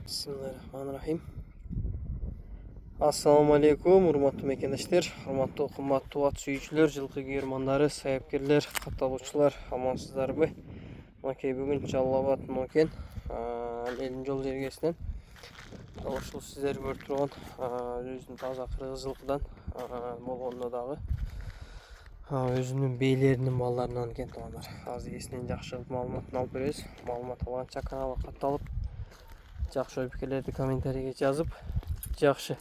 Bismillahirrahmanirrahim. Assalamu alaikum, урматтуу мекендештер, урматтуу кымбаттуу ат сүйүүчүлөр, жылкы күйөрмандары, саяпкерлер, катталуучулар, амансыздарбы? Макей бүгүн Жалал Абад Нокен элин жол жергесинен ушул сиздер көрүп турган өзүнүн таза кыргыз жылкыдан болгондо дагы өзүнүн бейлеринин балдарынан экен туугандар. Азыр эсинен жакшы маалыматын алып беребиз. Маалымат алганча каналы катталып, жакшы ой пикирлерди комментарийге жазып, жакшы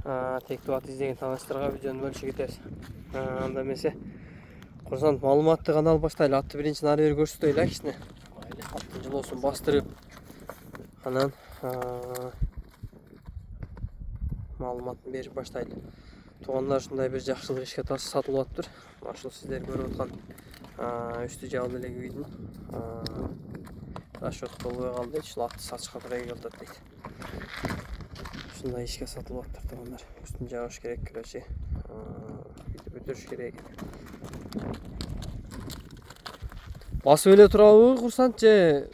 тектүү ат издеген тааныштарга видеону бөлүшүп кетебиз. Анда эмесе курсант маалыматты гана алып баштайлы. Атты биринчи нары бери көрсөтөйлү кичине. Аттын жылоосун бастырып, анан маалыматын берип баштайлы. Туугандар, ушундай бир жакшылык ишке сатылып атыптыр. Ушул сиздер көрүп аткан үстү жабыла элек үйдүн расчет болбой калды. Ушул атты сатышка туура келип дейт. Ушундай ишке сатылып атыптыр туугандар. Үстүн жабыш керек, короче. Бүтүрүш керек. Басып эле турабы курсант же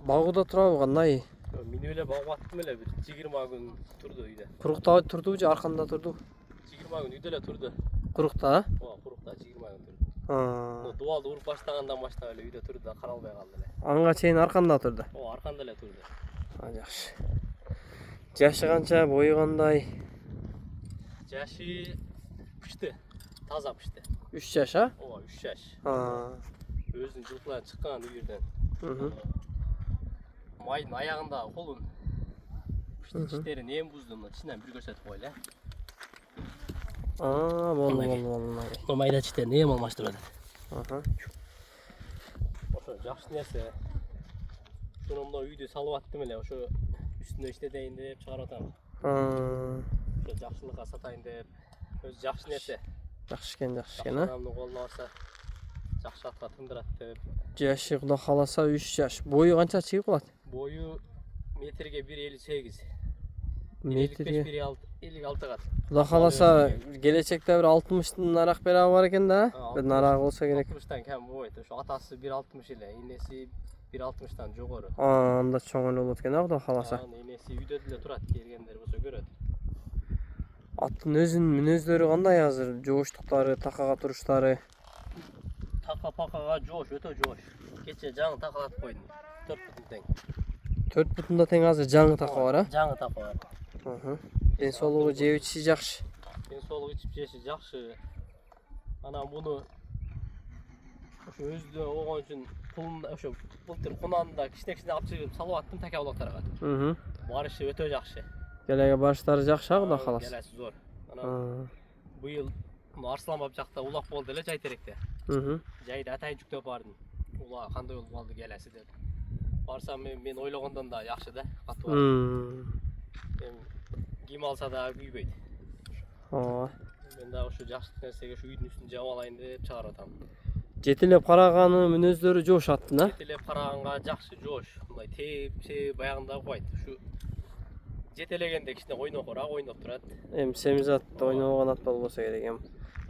багууда турабы кандай? Мен эле багып аттым эле, бир 20 күн турду үйдө. Курукта турдубу же арканда турду? 20 күн үйдө эле турду. Курукта? Ооба, курукта 20 күн турду. Дуалды уруп баштагандан баштап эле үйдө турду да, каралбай калды эле. Анга чейин арканда турду? Ооба, арканда эле турду. Жакшы. Жашы канча, бою кандай? Жашы пышты, таза пышты. 3 жаш, а? Ооба, 3 жаш. Өзүнүн жылкыдан чыккан үйүрдөн. Майдын аягында колун пышты тиштерин эми буздум, чынан бир көрсөтүп коелу, болду. Майда тиштерин эми алмаштырып атат. Ошо жакшы нерсе. Мына үйдү салып аттым эле, ошо үстүнө иштетейин деп чыгарып атам. Ошо жакшылыкка сатайын деп, өзү жакшы нерсе. Жакшы экен, а? Адамдын колуна барса жакшы атка тындырат деп. Жашы Кудай кааласа 3 жаш. Бою канча чыгып калат? Бою метрге 1.58. Метрге 1.56 кат. Кудай кааласа келечекте бир 60тын арақ бераги бар экен да? Бир нарагы болсо керек. 60тан кем болбойт. Ошо атасы 1.60 эле, энеси 1.60тан жогору. Анда чоң эле болот экен, Кудай кааласа. Энеси үйдө деле турат, келгендер болсо көрөт. Аттын өзүнүн мүнөздөрү кандай азыр? Жооштуктары, такага туруштары? Така-пакага жоош, өтө жоош. Кече жаңы такалатып койдум. 4 бутун тең. 4 бутунда тең азыр жаңы така бар, а? Жаңы така бар. Ден соолугу, жеп ичиши жакшы. Ден соолугу, ичип жеши жакшы. Анан буну ошо өзүдө болгон үчүн пулун ошо былтыр кунанда кичине алып чыгып салып аттым така булактарга. Барышы өтө жакшы. Келеге барыштары жакшы, Кудай кааласа. Келеси зор. Анан быйыл Арсланбап жакта улак болду эле жай теректе. Жайда атайын жүктөп бардым. Ула кандай болуп калды келеси деп. Барсам мен ойлогондон да жакшы да, катуу бар. Ким алса да күйбөйт. Мен да ошо жакшы нерсеге ошо үйдүн үстүн жаап алайын деп чыгарып атам. Жетелеп караганы мүнөздөрү жоош аттын, а? Жетелеп караганга жакшы жоош. Мындай теп баягында кубайт. Ушу жетелегенде кичине ойнокураак ойноп турат. Эми семиз ат ойногон ат болбосо керек эми.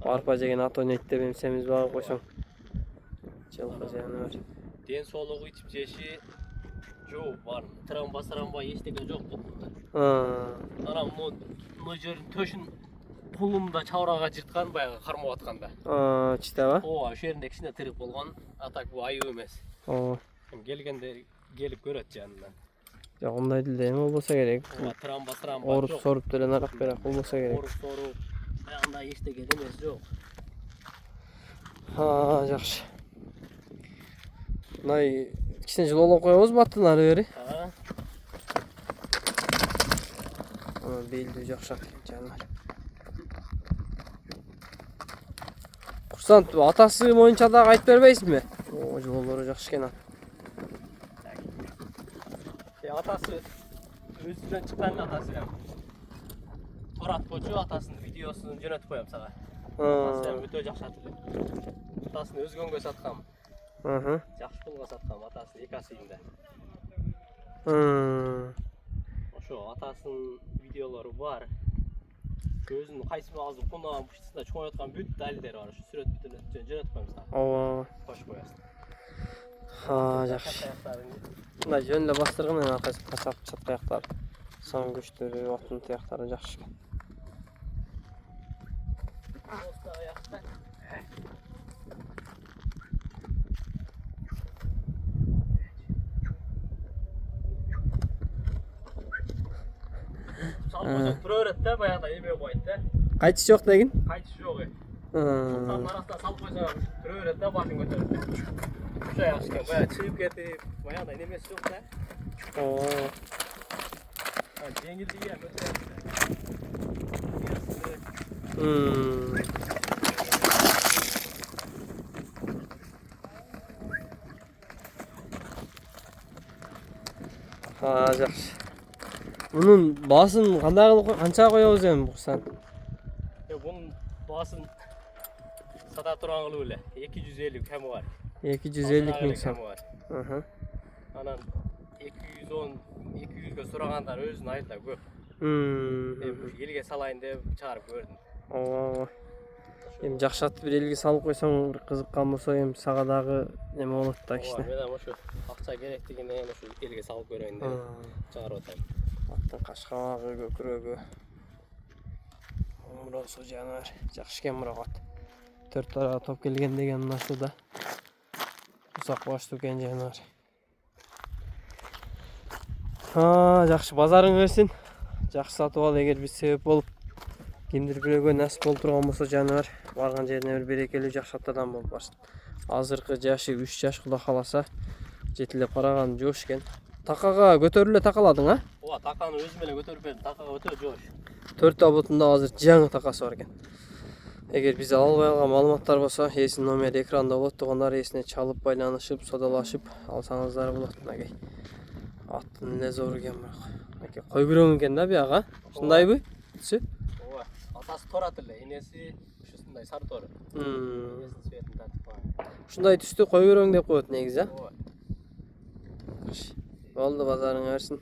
Арпа жеген ат ойнойт деп эми семиз багып койсоң. Жылкы жегени бар. Ден соолугу, ичип жеши жок бар. Басарамбай эчтеке жок бутунда. Анан мына жерин төшүн кулумда чабырага жырткан баягы кармап атканда. Читеби? Ооба, ошол жеринде кичине тырык болгон. Атак бу айып эмес. Келгенде келип көрөт жанына. Жок, мындай деле эме болбосо керек. Басарамбай. Оруп-соруп деле нарак берак болбосо керек. Оруп-соруп, андай эчтеке эмес жок. Жакшы. Мындай кичине жылуулап коебузбу аттын ары бери? Белдүү жакшы ат жандар. Курсант, атасы моюнча дагы айтып бербейсизби? Жылоолору жакшы экен ат. Атасы өзүнөн чыккан атасы. Турат болчу, атасынын видеосун жөнөтүп коем сага. Атасы өтө жакшы ат эле. Атасын өзгөнгө саткам. Жакшы пулга саткам атасын 2 асыйында. Ошо атасынын видеолору бар. Өзүнүн кайсы азыр кунаган пуштасында чоңойткан бүт далилдери бар. Ошо сүрөт бүтүн жөнөтүп коем сага. Ооба. Кош коясың. Жакшы. Мына жөн эле бастырган анан аркасы пасап чатка аяктары. Сон күчтөрү, отун тияктары жакшы экен. Тура берет да, баягыда эме коет да. Кайтыш жок дегин? Кайтыш жок. Там арасына салып койсоң, тура берет да, башын көтөрүп. Ушай жакшы экен. Баягы чыгып кетип, баягыда немеси жок да. Жеңилдиги ham өтө жакшы. Жакшы. Bunun basın kança koyuyoruz yani bu sen? Bunun basın sata turan kılı öyle. 250 kemi var. 250 ming so'm. Anan 210, 200'ge so'raganlar özüne aytla köp. Elge salayın deb çağırıp gördüm. Hem жақсы атып bir elге салып койсоң, bir кызыккан болсо, hem сага дагы неме болот да кичине. Мен ошо акча керектигинен ошо элге салып көрөйүн деп чыгарып атам. Аттын кашкабагы, көкүрөгү. Муросу жаныбар. Жакшы экен мурат. 4 тарага топ келген деген мына шу да. Усак баштуу экен жаныбар. Жакшы, базарың берсин. Жакшы сатып ал, эгер биз себеп болуп кимдир бирөөгө насип болуп турган болсо жаныбар, барган жерине бир берекелүү жакшы атадан болуп барсын. Азыркы жашы 3 жаш кудай кааласа, жетилеп караган жош экен. Такага көтөрүлө такаладың, а? Ооба, таканы өзүм эле көтөрүп бердим. Такага өтө жош. 4 табутунда азыр жаңы такасы бар экен. Эгер биз албай алган маалыматтар болсо, эсин номери экранда болот, тугандар эсине чалып байланышып, содалашып алсаңыздар болот. Мынакей. Аттын эле зор экен бирок. Мынакей кой көрөң экен да бияга. Ушундайбы? Түсү? Ооба. Атасы торат эле, энеси ушундай сары тору. Энесинин цветин тартып койгон. Ушундай түстү кой көрөң деп коет негизи, а? Ооба. Болду, базарыңа берсин.